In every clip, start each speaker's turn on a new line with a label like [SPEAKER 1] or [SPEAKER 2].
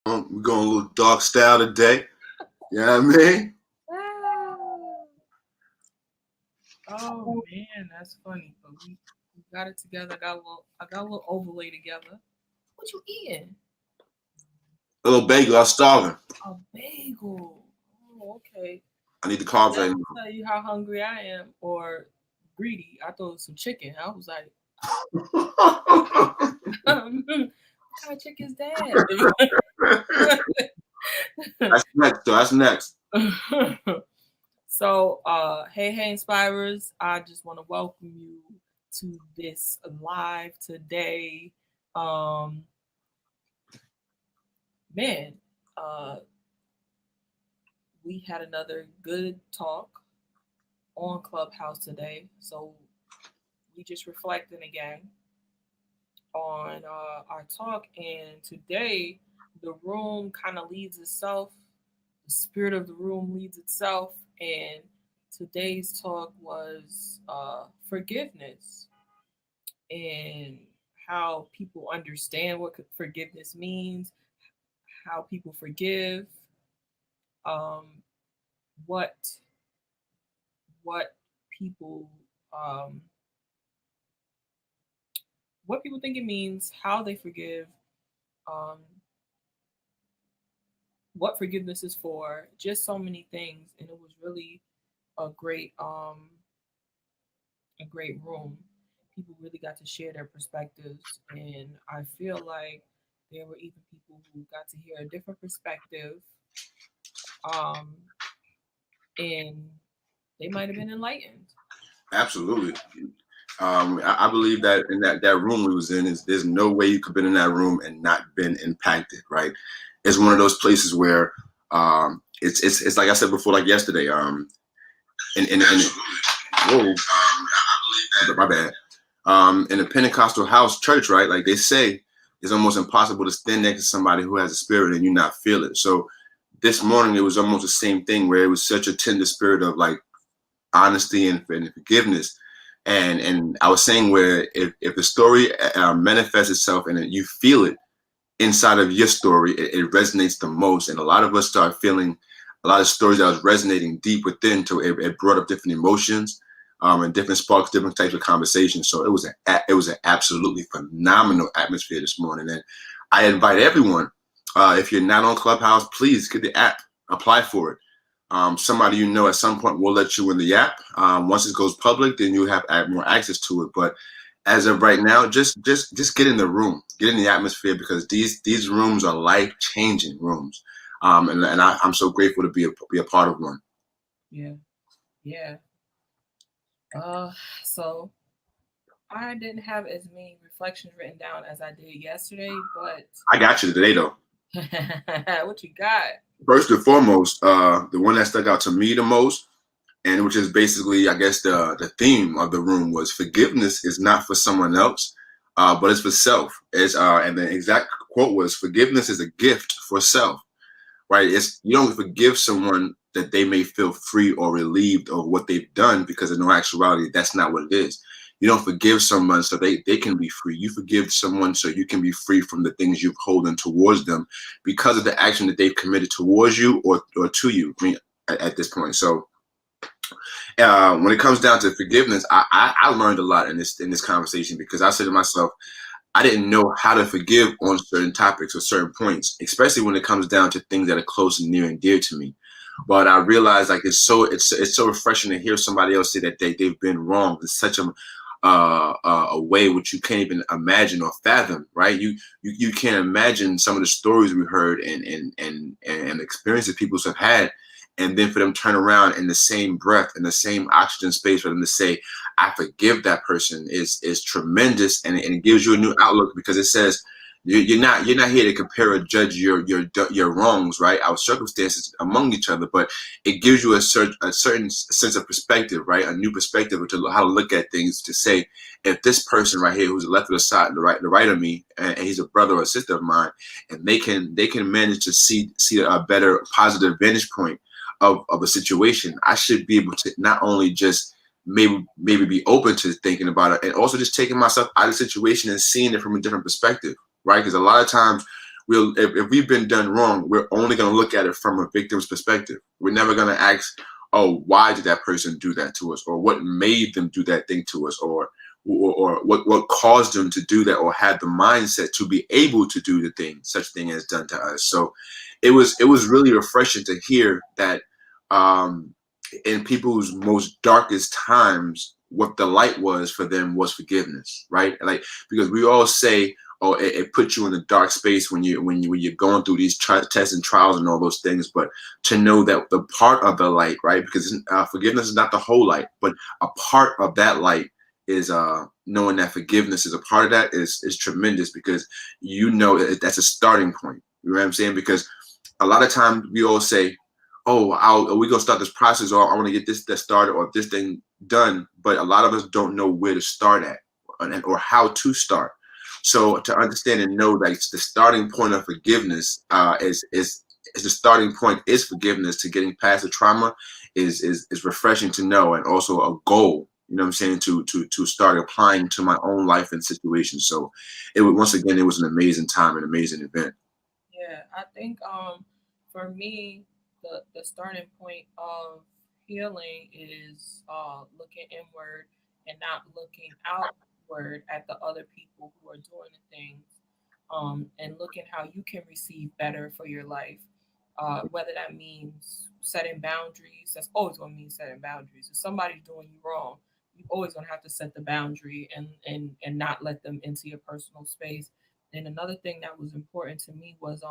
[SPEAKER 1] We're going a little dark style today. You know what I mean?
[SPEAKER 2] Oh man, that's funny. But we got it together. I got a little overlay together. What you eating?
[SPEAKER 1] A little bagel. I'm starving.
[SPEAKER 2] A bagel. Oh, okay.
[SPEAKER 1] I need the carbs
[SPEAKER 2] That
[SPEAKER 1] right
[SPEAKER 2] don't tell you how hungry I am or greedy. I thought it was some chicken. I was like,
[SPEAKER 1] now.
[SPEAKER 2] what kind of chicken is that?
[SPEAKER 1] That's next, though. That's next.
[SPEAKER 2] So, hey, Inspirers, I just want to welcome you to this live today. Um, man, uh, we had another good talk on Clubhouse today. So, we just reflecting again on our talk. And today, the room kind of leads itself, the spirit of the room leads itself. And today's talk was forgiveness and how people understand what forgiveness means, how people forgive, um, what what people um, what people think it means, how they forgive, um, what forgiveness is for, just so many things, and it was really a great a great room. People really got to share their perspectives, and I feel like there were even people who got to hear a different perspective, um, and they might have been enlightened.
[SPEAKER 1] Absolutely. I believe that in that room we was in, there's no way you could have been in that room and not been impacted, right? It's one of those places where it's like I said before, like yesterday. In whoa, my bad. In a Pentecostal house church, right? Like they say, it's almost impossible to stand next to somebody who has a spirit and you not feel it. So this morning it was almost the same thing where it was such a tender spirit of like honesty and forgiveness. And I was saying where if the story manifests itself and you feel it inside of your story, it resonates the most. And a lot of us start feeling a lot of stories that was resonating deep within, so it brought up different emotions, and different sparks, different types of conversations. So it was an absolutely phenomenal atmosphere this morning. And I invite everyone, if you're not on Clubhouse, please get the app, apply for it. Somebody you know at some point will let you in the app. Once it goes public, then you have more access to it. But as of right now, just get in the room, get in the atmosphere, because these rooms are life changing rooms, I'm so grateful to be a part of one.
[SPEAKER 2] Yeah, yeah. Uh, so I didn't have as many reflections written down as I did yesterday, but
[SPEAKER 1] I got you today though.
[SPEAKER 2] what you got?
[SPEAKER 1] First and foremost, the one that stuck out to me the most, and which is basically, I guess, the theme of the room was forgiveness is not for someone else, but it's for self. And the exact quote was, "Forgiveness is a gift for self." Right? It's you don't forgive someone that they may feel free or relieved of what they've done, because in no actuality, that's not what it is. You don't forgive someone so they can be free. You forgive someone so you can be free from the things you've holding towards them because of the action that they've committed towards you or to you. I mean, at this point. So when it comes down to forgiveness, I learned a lot in this conversation, because I said to myself, I didn't know how to forgive on certain topics or certain points, especially when it comes down to things that are close and near and dear to me. But I realized, like, it's so refreshing to hear somebody else say that they've been wrong in such a way which you can't even imagine or fathom, right? You can't imagine some of the stories we heard and experiences people have had, and then for them to turn around in the same breath, in the same oxygen space, for them to say, "I forgive that person," is tremendous, and it gives you a new outlook, because it says you're not here to compare or judge your wrongs, right? Our circumstances among each other, but it gives you a certain sense of perspective, right? A new perspective to how to look at things. To say, if this person right here, who's left of the side, the right of me, and he's a brother or a sister of mine, and they can manage to see a better positive vantage point of a situation, I should be able to not only just maybe be open to thinking about it, and also just taking myself out of the situation and seeing it from a different perspective, right? Because a lot of times if we've been done wrong, we're only going to look at it from a victim's perspective. We're never going to ask, oh, why did that person do that to us, or what made them do that thing to us, or what caused them to do that, or had the mindset to be able to do the thing such thing as done to us. So it was really refreshing to hear that in people's most darkest times, what the light was for them was forgiveness, right? Like, because we all say, oh, it puts you in a dark space when you're going through these tests and trials and all those things. But to know that the part of the light, right? Because forgiveness is not the whole light, but a part of that light is knowing that forgiveness is a part of that is tremendous, because you know that's a starting point. You know what I'm saying? Because a lot of times we all say, oh, we're gonna start this process, or I want to get this started, or this thing done. But a lot of us don't know where to start at, or how to start. So to understand and know that the starting point of forgiveness is the starting point is forgiveness, to getting past the trauma is refreshing to know, and also a goal. You know what I'm saying, to start applying to my own life and situations. So once again, it was an amazing time, an amazing event.
[SPEAKER 2] Yeah, I think for me, the starting point of healing is looking inward and not looking outward at the other people who are doing the things, and looking how you can receive better for your life. Whether that means setting boundaries, that's always going to mean setting boundaries. If somebody's doing you wrong, you always going to have to set the boundary and not let them into your personal space. And another thing that was important to me was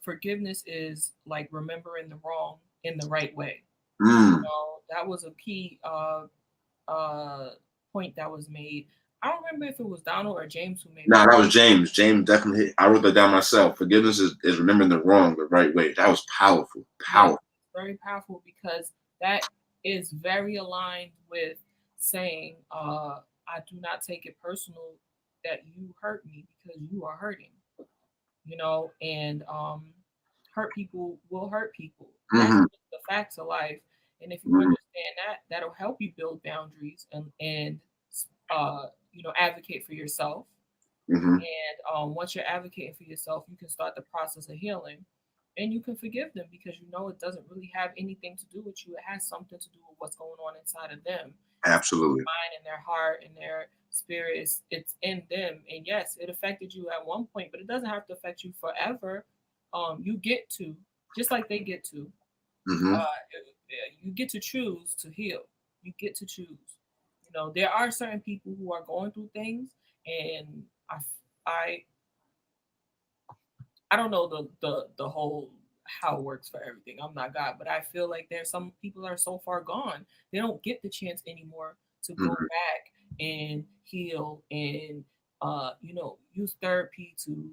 [SPEAKER 2] forgiveness is like remembering the wrong in the right way. You
[SPEAKER 1] Mm.
[SPEAKER 2] know, that was a key uh, point that was made. I don't remember if it was Donald or James who made
[SPEAKER 1] No,
[SPEAKER 2] it.
[SPEAKER 1] that was James. James definitely. I wrote that down myself. Forgiveness is remembering the wrong the right way. That was powerful.
[SPEAKER 2] Yes,
[SPEAKER 1] Powerful.
[SPEAKER 2] very powerful because that is very aligned with saying, I do not take it personal that you hurt me because you are hurting, and hurt people will hurt people. That's
[SPEAKER 1] Hmm.
[SPEAKER 2] just the facts of life. And if you
[SPEAKER 1] Hmm.
[SPEAKER 2] understand that, that'll help you build boundaries and advocate for yourself.
[SPEAKER 1] Hmm.
[SPEAKER 2] And once you're advocating for yourself, you can start the process of healing, and you can forgive them because you know it doesn't really have anything to do with you. It has something to do with what's going on inside of them. It's in their
[SPEAKER 1] Absolutely.
[SPEAKER 2] mind and their heart and their spirit. It's in them. And yes, it affected you at one point, but it doesn't have to affect you forever. You get to, just like they get to,
[SPEAKER 1] Hmm.
[SPEAKER 2] you get to choose to heal. You get to choose. There are certain people who are going through things, and I I don't know the whole how it works for everything. I'm not God, but I feel like there's some people that are so far gone, they don't get the chance anymore to go
[SPEAKER 1] Hmm.
[SPEAKER 2] back and heal and use therapy to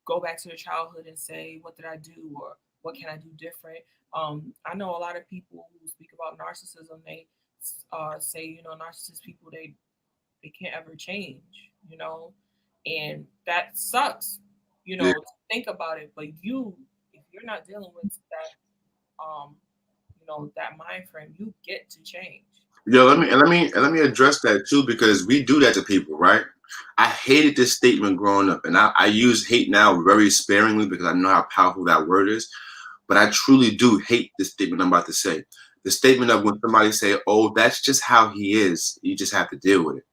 [SPEAKER 2] go back to their childhood and say, what did I do, or what can I do different? I know a lot of people who speak about narcissism. They say, narcissist people, they can't ever change, and that sucks,
[SPEAKER 1] Yeah.
[SPEAKER 2] to think about it. But if you're not dealing with um, that mind frame, you get to change.
[SPEAKER 1] Yo, let me address that too, because we do that to people, right? I hated this statement growing up, and I use hate now very sparingly because I know how powerful that word is. But I truly do hate this statement I'm about to say. The statement of when somebody say, "Oh, that's just how he is. You just have to deal with it."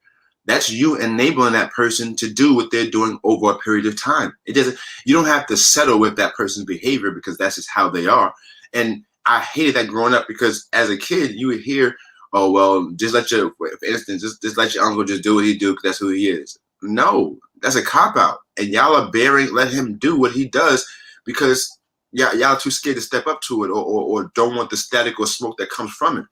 [SPEAKER 1] That's you enabling that person to do what they're doing over a period of time. It doesn't. You don't have to settle with that person's behavior because that's just how they are. And I hated that growing up because as a kid, you would hear, "Oh well, just let your, for instance, just let your uncle just do what he do because that's who he is." No, that's a cop out, and y'all are bearing. Let him do what he does because y'all too scared to step up to it, or don't want the static or smoke that comes from it.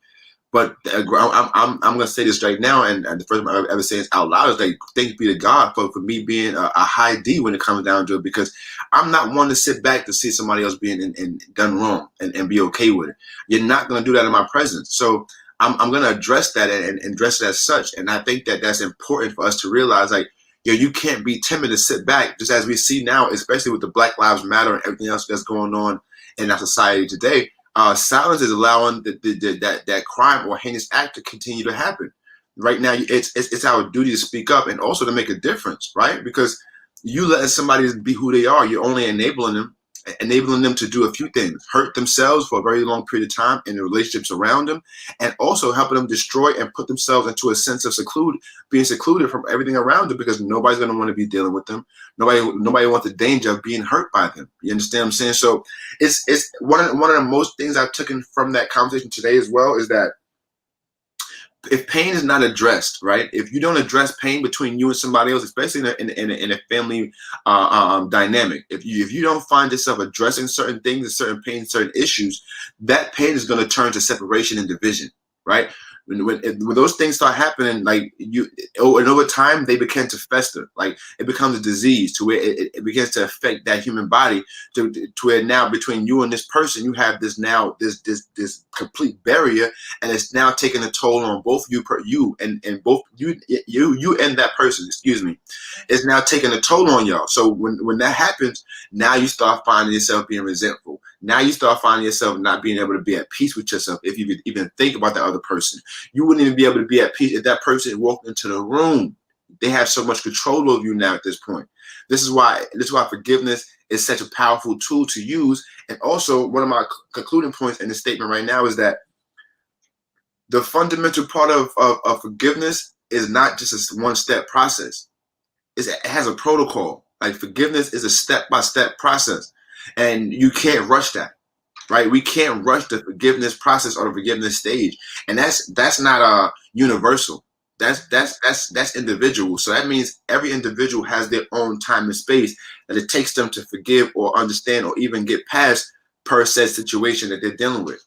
[SPEAKER 1] But I'm going to say this right now, and the first time I've ever said this out loud is like, thanks be to God for me being a high D when it comes down to it, because I'm not one to sit back to see somebody else being done wrong and be okay with it. You're not going to do that in my presence. So I'm going to address that and address it as such. And I think that that's important for us to realize, like, you can't be timid to sit back, just as we see now, especially with the Black Lives Matter and everything else that's going on in our society today. Silence is allowing that crime or heinous act to continue to happen. Right now, it's our duty to speak up and also to make a difference, right? Because You letting somebody be who they are, you're only enabling them to do a few things: hurt themselves for a very long period of time in the relationships around them, and also helping them destroy and put themselves into a sense of being secluded from everything around them, because nobody's going to want to be dealing with them. Nobody wants the danger of being hurt by them. You understand what I'm saying? So it's one of the most things I've taken from that conversation today as well, is that if pain is not addressed, right? If you don't address pain between you and somebody else, especially in a family dynamic, if you don't find yourself addressing certain things, certain pain, certain issues, that pain is going to turn to separation and division, right? When those things start happening, like and over time they begin to fester, like it becomes a disease to where it begins to affect that human body to where now between you and this person you have this complete barrier, and it's now taking a toll on both you and both you and that person, excuse me. It's now taking a toll on y'all. So when that happens, now you start finding yourself being resentful. Now you start finding yourself not being able to be at peace with yourself. If you even think about that other person, you wouldn't even be able to be at peace if that person walked into the room. They have so much control over you now at this point. This is why forgiveness is such a powerful tool to use. And also, one of my concluding points in the statement right now is that the fundamental part of forgiveness is not just a one-step process. It has a protocol. Like forgiveness is a step-by-step process, and you can't rush that, right? We can't rush the forgiveness process or the forgiveness stage, and that's not universal. That's individual. So that means every individual has their own time and space that it takes them to forgive or understand or even get past per said situation that they're dealing with.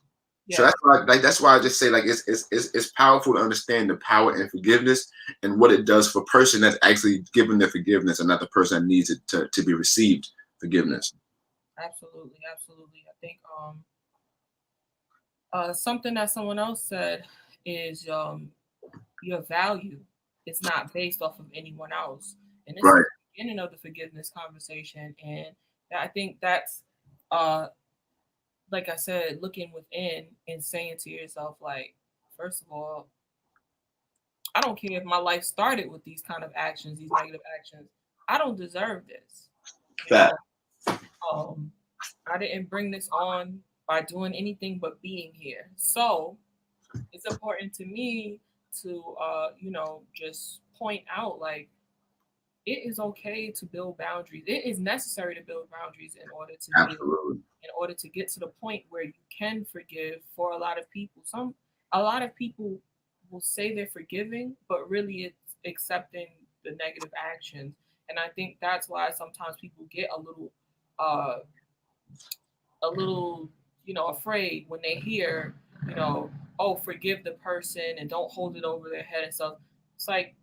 [SPEAKER 1] So
[SPEAKER 2] Yeah,
[SPEAKER 1] that's why I just say like it's powerful to understand the power in forgiveness and what it does for a person that's actually given the forgiveness and not the person that needs it to be received forgiveness.
[SPEAKER 2] absolutely, absolutely. I think something that someone else said is your value is not based off of anyone else, and this is
[SPEAKER 1] Right.
[SPEAKER 2] the beginning of the forgiveness conversation. And I think that's uh like I said, looking within and saying to yourself, like, first of all, I don't care if my life started with these kind of actions, these negative actions. I don't deserve this. You
[SPEAKER 1] Fact.
[SPEAKER 2] know, um, I didn't bring this on by doing anything but being here. So it's important to me to, just point out, like, it is okay to build boundaries. It is necessary to build boundaries in order to heal,
[SPEAKER 1] Absolutely.
[SPEAKER 2] in order to get to the point where you can forgive. For a lot of people, a lot of people will say they're forgiving, but really it's accepting the negative actions. And I think that's why sometimes people get uh, a little, afraid when they hear, you know, oh, forgive the person and don't hold it over their head and stuff. It's like,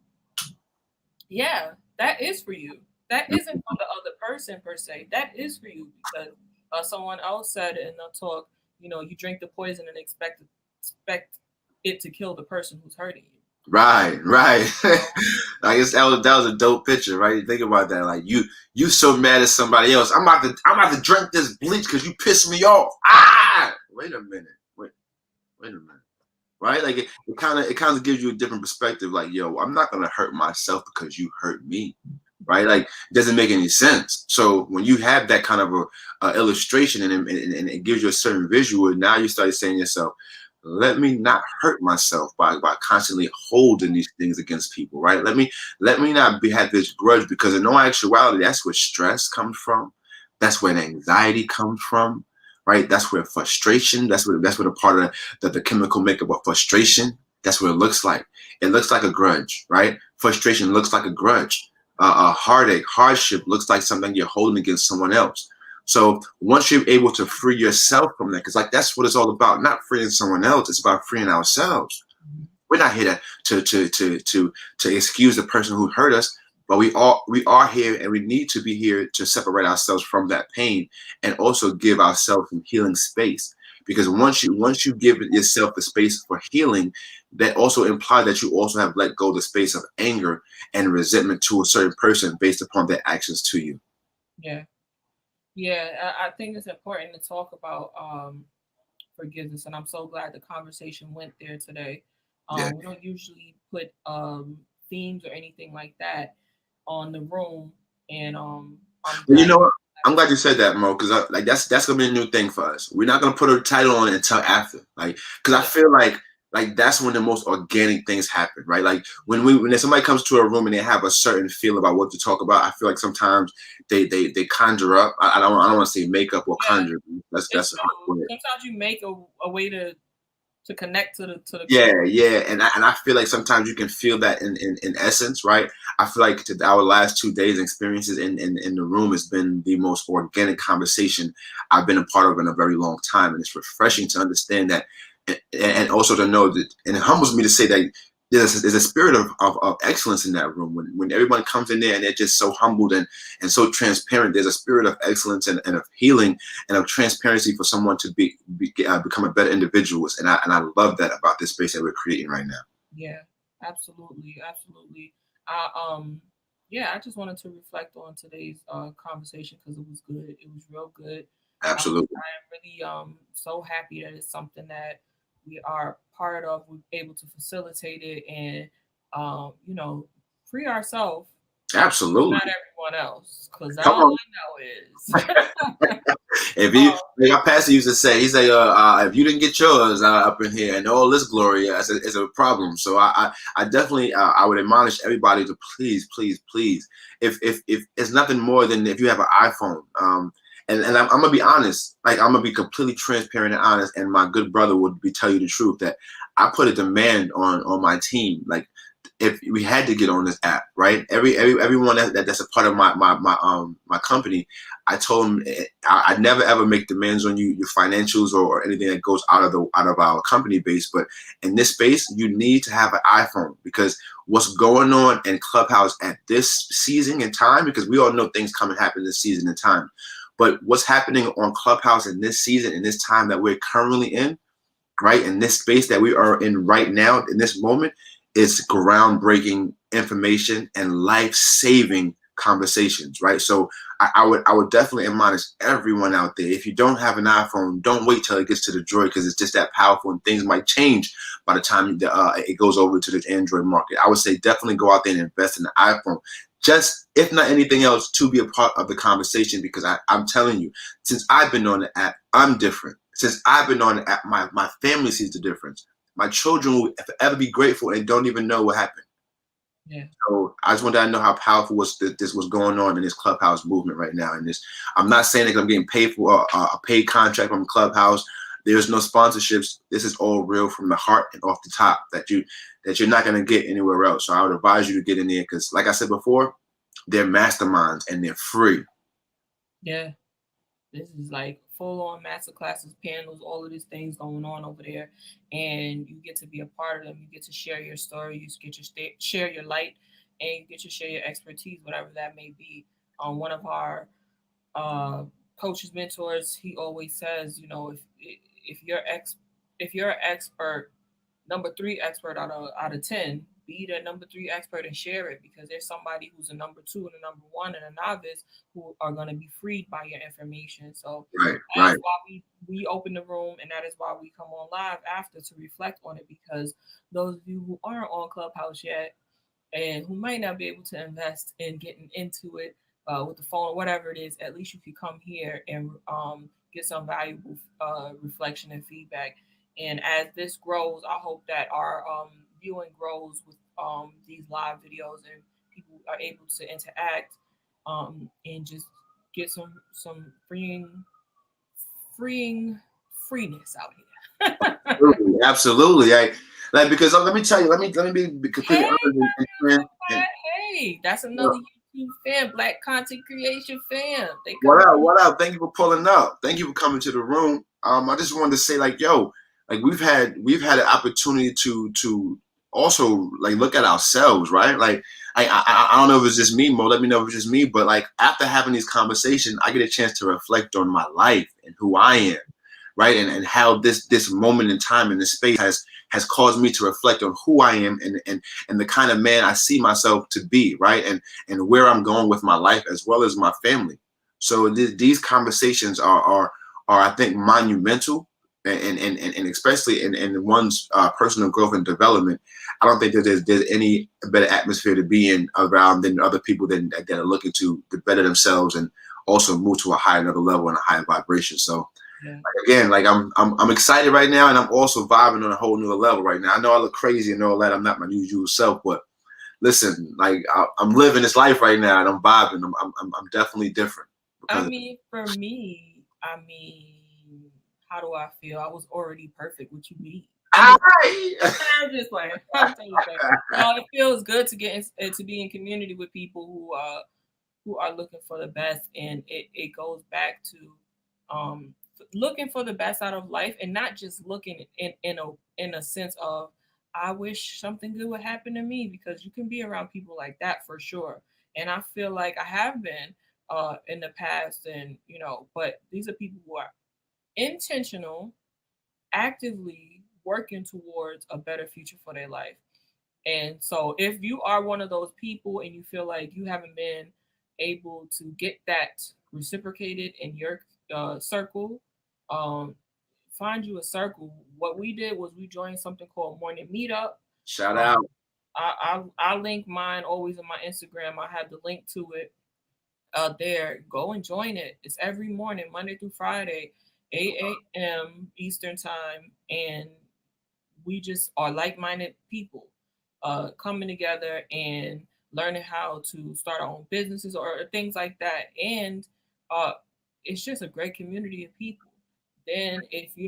[SPEAKER 2] yeah, that is for you. That isn't for the other person per se. That is for you because someone else said in a talk, you drink the poison and expect it to kill the person who's hurting you.
[SPEAKER 1] Right, right.
[SPEAKER 2] So,
[SPEAKER 1] I guess that was a dope picture, right? You think about that, like you so mad at somebody else. I'm about to drink this bleach because you pissed me off. Ah, wait a minute, wait a minute, right? Like it kind of gives you a different perspective. Like, yo, I'm not gonna hurt myself because you hurt me, right? Like, it doesn't make any sense. So when you have that kind of a illustration and it gives you a certain visual, now you start saying to yourself, let me not hurt myself by constantly holding these things against people, right? Let me not have this grudge, because in no actuality, that's where stress comes from. That's where anxiety comes from, right? That's where frustration. That's where the part of the chemical makeup of frustration. That's what it looks like. It looks like a grudge, right? Frustration looks like a grudge. A heartache, hardship looks like something you're holding against someone else. So once you're able to free yourself from that, because like that's what it's all about, not freeing someone else, it's about freeing ourselves. We're not here to excuse the person who hurt us, but we are here, and we need to be here to separate ourselves from that pain and also give ourselves some healing space. Because once you give yourself the space for healing, that also implies that you also have let go the space of anger and resentment to a certain person based upon their actions to you.
[SPEAKER 2] yeah, yeah, I think it's important to talk about forgiveness, and I'm so glad the conversation went there today.
[SPEAKER 1] Yeah.
[SPEAKER 2] We don't usually put themes or anything like that on the room, and I'm
[SPEAKER 1] Well, you
[SPEAKER 2] glad
[SPEAKER 1] know what?
[SPEAKER 2] that
[SPEAKER 1] I'm
[SPEAKER 2] was.
[SPEAKER 1] glad you said that, Mo, because like that's gonna be a new thing for us. We're not gonna put a title on it until after, like, because I
[SPEAKER 2] Yeah,
[SPEAKER 1] feel like that's when the most organic things happen, right? Like when somebody comes to a room and they have a certain feel about what to talk about, I feel like sometimes they conjure up. I don't want to say make up or
[SPEAKER 2] yeah,
[SPEAKER 1] conjure.
[SPEAKER 2] it's
[SPEAKER 1] That's a hard
[SPEAKER 2] true.
[SPEAKER 1] word.
[SPEAKER 2] Sometimes you make a way to connect to the
[SPEAKER 1] Yeah, yeah, and I feel like sometimes you can feel that in essence, right? I feel like our last 2 days experiences in the room has been the most organic conversation I've been a part of in a very long time, and it's refreshing to understand that, and also to know that, and it humbles me to say that there's a spirit of excellence in that room when everyone comes in there and they're just so humbled and so transparent. There's a spirit of excellence and of healing and of transparency for someone to become a better individual. And I love that about this space that we're creating right now.
[SPEAKER 2] Yeah, absolutely, absolutely. I yeah, I just wanted to reflect on today's conversation because it was good. It was real good.
[SPEAKER 1] Absolutely,
[SPEAKER 2] I am really so happy that it's something that we are part of. We're able to facilitate it and you know, free ourselves, not
[SPEAKER 1] absolutely.
[SPEAKER 2] everyone else, because
[SPEAKER 1] Come
[SPEAKER 2] all
[SPEAKER 1] on.
[SPEAKER 2] I know is
[SPEAKER 1] If you,
[SPEAKER 2] um,
[SPEAKER 1] like our pastor used to say, he say, if you didn't get yours up in here and all this glory, it's a problem. So I definitely, I would admonish everybody to please, please, please, if it's nothing more than if you have an iPhone, and I'm gonna be honest, like I'm gonna be completely transparent and honest, and my good brother would be tell you the truth that I put a demand on my team, like if we had to get on this app, right? Everyone that's a part of my company, I told them I never ever make demands on you, your financials or anything that goes out of our company base. But in this space, you need to have an iPhone because what's going on in Clubhouse at this season and time, because we all know things come and happen this season and time. But what's happening on Clubhouse in this season, in this time that we're currently in, right? In this space that we are in right now, in this moment, is groundbreaking information and life-saving conversations, right? So I would definitely admonish everyone out there. If you don't have an iPhone, don't wait till it gets to the Droid because it's just that powerful and things might change by the time it goes over to the Android market. I would say definitely go out there and invest in the iPhone. Just if not anything else, to be a part of the conversation because I'm telling you, since I've been on the app, I'm different. Since I've been on the app, my family sees the difference. My children will forever be grateful and don't even know what happened.
[SPEAKER 2] yeah,
[SPEAKER 1] So I just wanted to know how powerful this was going on in this Clubhouse movement right now. And this, I'm not saying that I'm getting paid for a paid contract from Clubhouse. There's no sponsorships. This is all real from the heart and off the top that you're not going to get anywhere else. So I would advise you to get in there because, like I said before, they're masterminds and they're free.
[SPEAKER 2] yeah. This is like full on master classes, panels, all of these things going on over there, and you get to be a part of them. You get to share your story. You get to share your light, and you get to share your expertise, whatever that may be. One of our uh, coaches, mentors, he always says, you know, if you're if you're an expert, number three expert out of 10, be the number three expert and share it because there's somebody who's a number two and a number one and a novice who are going to be freed by your information. So
[SPEAKER 1] Right,
[SPEAKER 2] that is
[SPEAKER 1] right.
[SPEAKER 2] why we open the room, and that is why we come on live after to reflect on it, because those of you who aren't on Clubhouse yet and who might not be able to invest in getting into it with the phone or whatever it is, at least you can come here and get some valuable reflection and feedback. And as this grows, I hope that our viewing grows with these live videos and people are able to interact and just get some freeing freeness out here.
[SPEAKER 1] Absolutely, absolutely. Like because let me tell you, let me be
[SPEAKER 2] Hey,
[SPEAKER 1] completely honest and
[SPEAKER 2] Hey, that's another YouTube fan, Black Content Creation fam. They
[SPEAKER 1] what
[SPEAKER 2] coming
[SPEAKER 1] up?
[SPEAKER 2] through.
[SPEAKER 1] What up? Thank you for pulling up. Thank you for coming to the room. I just wanted to say, like, yo, like we've had an opportunity to also like look at ourselves, right? Like, I don't know if it's just me, Mo. Let me know if it's just me. But like after having these conversations, I get a chance to reflect on my life and who I am, right? And how this moment in time in this space has caused me to reflect on who I am and the kind of man I see myself to be, right? And where I'm going with my life as well as my family. So these conversations are I think monumental and especially in one's personal growth and development, I don't think that there's any better atmosphere to be in around than other people that are looking to better themselves and also move to a higher another level and a higher vibration. So
[SPEAKER 2] Yeah.
[SPEAKER 1] again, like I'm excited right now, and I'm also vibing on a whole new level right now. I know I look crazy and all that. I'm not my usual self, but listen, like I'm living this life right now, and I'm vibing. I'm definitely different.
[SPEAKER 2] I
[SPEAKER 1] Because
[SPEAKER 2] mean, for me, I mean, how do I feel? I was already perfect. What you mean? I'm just, I'm just playing. I'm totally playing. No, it feels good to get to be in community with people who are looking for the best, and it goes back to looking for the best out of life, and not just looking in a sense of I wish something good would happen to me, because you can be around people like that for sure. And I feel like I have been in the past, and but these are people who are intentional, actively working towards a better future for their life. And so, if you are one of those people and you feel like you haven't been able to get that reciprocated in your circle, um, find you a circle. What we did was we joined something called Morning Meetup.
[SPEAKER 1] shout
[SPEAKER 2] Um,
[SPEAKER 1] out.
[SPEAKER 2] I link mine always in my Instagram. I have the link to it there. Go and join it. It's every morning, Monday through Friday, 8 a.m. Eastern time, and we just are like-minded people coming together and learning how to start our own businesses or things like that. And uh, it's just a great community of people. Then if you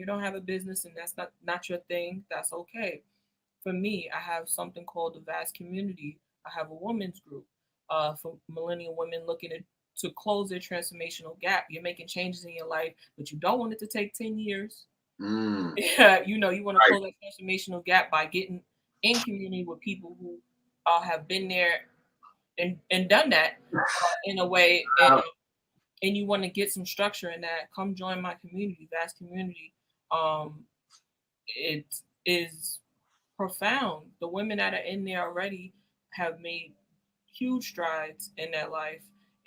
[SPEAKER 2] don't have a business and that's not your thing, that's okay. For me, I have something called the Vast Community. I have a women's group for millennial women looking to close their transformational gap. You're making changes in your life, but you don't want it to take 10 years.
[SPEAKER 1] Mm,
[SPEAKER 2] Yeah, you want to
[SPEAKER 1] right.
[SPEAKER 2] close that transformational gap by getting in community with people who have been there and done that in a way, and you want to get some structure in that. Come join my community, Vast Community. Um, it is profound. The women that are in there already have made huge strides in their life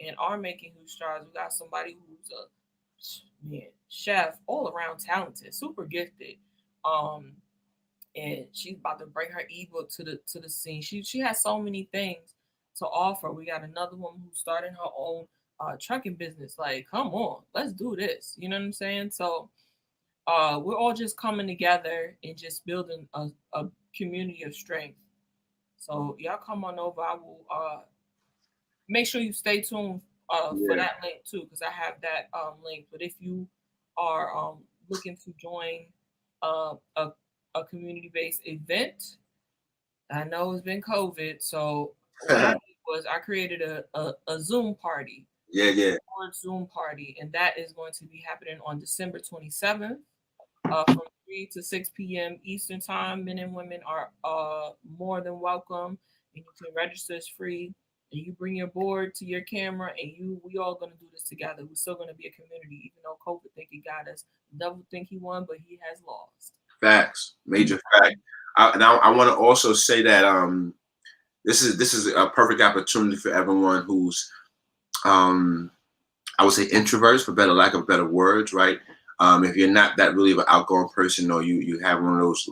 [SPEAKER 2] and are making huge strides. We got somebody who's a chef, all around talented, super gifted. Um, and she's about to bring her ebook to the scene. She has so many things to offer. We got another woman who's starting her own trucking business. Like, come on, let's do this. You know what I'm saying? So we're all just coming together and just building a community of strength. So y'all come on over. I will make sure you stay tuned for
[SPEAKER 1] Yeah.
[SPEAKER 2] that link too, because I have that link. But if you are looking to join a community-based event, I know it's been COVID, so what I did was I created a Zoom party,
[SPEAKER 1] Yeah,
[SPEAKER 2] a
[SPEAKER 1] yeah.
[SPEAKER 2] Discord Zoom party, and that is going to be happening on December 27th from 3 to 6 p.m. Eastern Time. Men and women are more than welcome, and you can register. It's free. And you bring your board to your camera, and we all gonna do this together. We're still gonna be a community, even though COVID think he got us. The devil think he won, but he has lost.
[SPEAKER 1] Facts, major fact. I want to also say that this is a perfect opportunity for everyone who's um, I would say introverts, for better lack of better words, right? If you're not that really of an outgoing person, or you have one of those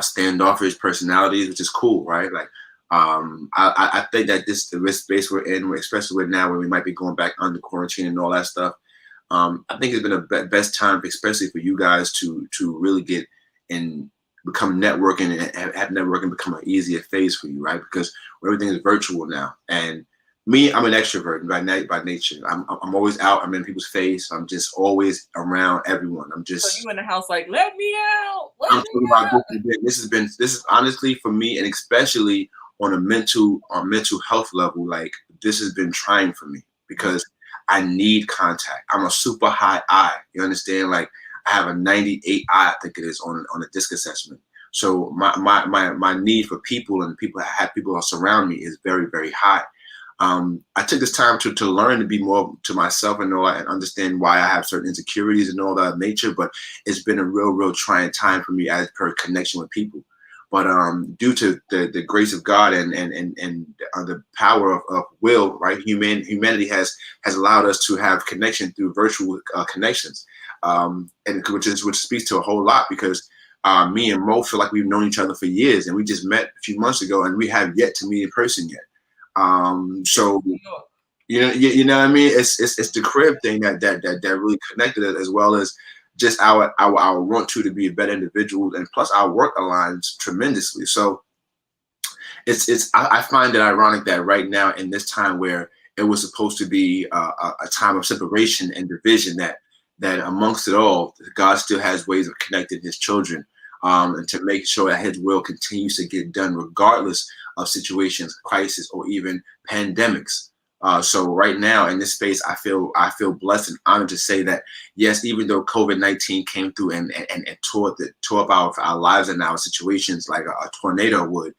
[SPEAKER 1] standoffish personalities, which is cool, right? Like, I think that the risk space we're in, especially with now when we might be going back under quarantine and all that stuff. I think it's been a best time, especially for you guys, to really get and become networking and have networking become an easier phase for you, right? Because everything is virtual now. And me, I'm an extrovert by nature. I'm always out. I'm in people's face. I'm just always around everyone.
[SPEAKER 2] So you in the house like, let me out, let
[SPEAKER 1] I'm
[SPEAKER 2] me
[SPEAKER 1] talking about
[SPEAKER 2] out.
[SPEAKER 1] this is honestly for me, and especially on a mental health level, like this has been trying for me because I need contact. I'm a super high I. You understand? Like I have a 98 I think it is on a disc assessment. So my need for people and people have people who surround me is very, very high. I took this time to learn to be more to myself and know and understand why I have certain insecurities and all that nature. But it's been a real trying time for me as per connection with people. But due to the grace of God and the power of will, right? Humanity has allowed us to have connection through virtual connections. and which speaks to a whole lot because me and Mo feel like we've known each other for years, and we just met a few months ago, and we have yet to meet in person yet. So you know what I mean? It's the crib thing that really connected us, as well as just our want to be a better individual, and plus our work aligns tremendously. So I find it ironic that right now in this time where it was supposed to be a time of separation and division, that amongst it all, God still has ways of connecting His children, and to make sure that His will continues to get done regardless of situations, crisis, or even pandemics. So right now in this space, I feel blessed and honored to say that yes, even though COVID-19 came through and tore up our lives and our situations like a tornado would,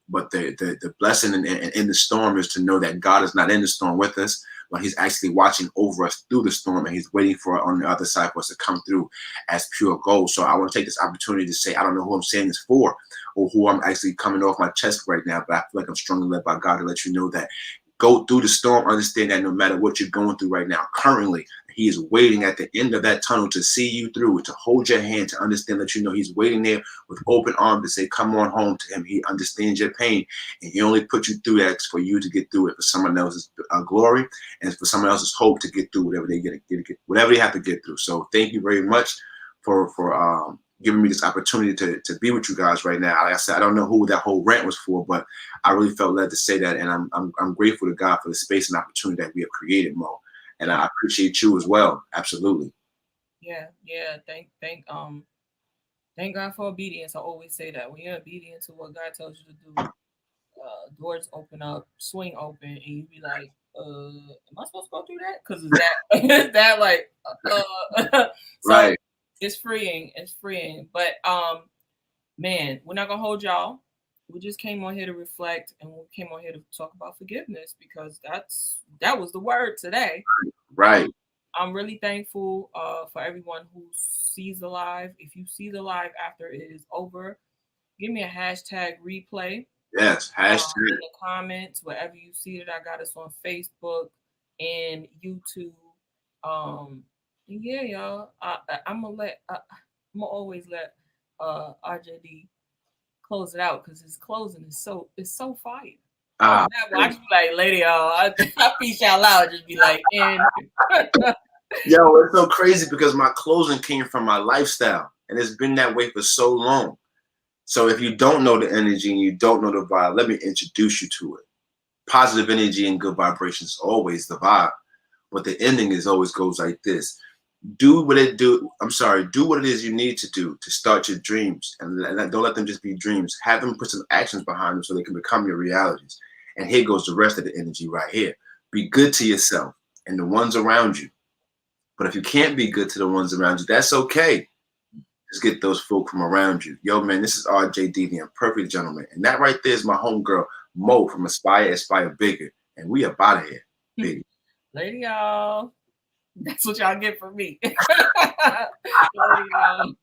[SPEAKER 1] but the blessing in the storm is to know that God is not in the storm with us, but He's actually watching over us through the storm, and He's waiting for on the other side for us to come through as pure gold. So I want to take this opportunity to say I don't know who I'm saying this for, or who I'm actually coming off my chest right now, but I feel like I'm strongly led by God to let you know that go through the storm, understand that no matter what you're going through right now, currently, He is waiting at the end of that tunnel to see you through, to hold your hand, to understand that He's waiting there with open arms to say, come on home to Him. He understands your pain, and He only put you through that for you to get through it, for someone else's glory and for someone else's hope to get through whatever they get whatever they have to get through. So thank you very much for giving me this opportunity to be with you guys right now. Like I said, I don't know who that whole rant was for, but I really felt led to say that, and I'm grateful to God for the space and opportunity that we have created, Mo. And I appreciate you as well. Absolutely.
[SPEAKER 2] Yeah, yeah. Thank God for obedience. I always say that when you're obedient to what God tells you to do, doors open up, swing open, and you be like, am I supposed to go through that? Because it's that, it's that like, so
[SPEAKER 1] Right.
[SPEAKER 2] it's freeing. It's freeing. But man, we're not gonna hold y'all. We just came on here to reflect, and we came on here to talk about forgiveness because that was the word today.
[SPEAKER 1] Right.
[SPEAKER 2] I'm really thankful for everyone who sees the live. If you see the live after it is over, give me a hashtag replay
[SPEAKER 1] Yes.
[SPEAKER 2] in
[SPEAKER 1] Hashtag.
[SPEAKER 2] the comments, wherever you see it. I got us on Facebook and YouTube. Um, and yeah, y'all. I'm gonna always let RJD close it out because his closing is so fire. Oh,
[SPEAKER 1] Ah.
[SPEAKER 2] that I just be like, lady, y'all. I peace out loud. Just be like, and
[SPEAKER 1] Yo, it's so crazy because my closing came from my lifestyle, and it's been that way for so long. So if you don't know the energy and you don't know the vibe, let me introduce you to it. Positive energy and good vibrations always the vibe, but the ending is always goes like this: do what it do. I'm sorry, do what it is you need to do to start your dreams, and don't let them just be dreams. Have them put some actions behind them so they can become your realities. And here goes the rest of the energy right here: be good to yourself and the ones around you. But if you can't be good to the ones around you, that's okay. Just get those folk from around you. Yo, man, this is RJD, the Imperfect Gentleman. And that right there is my homegirl, Mo from Aspire Bigger. And we up out of here. Big.
[SPEAKER 2] lady, y'all. That's what y'all get from me. Lady, y'all.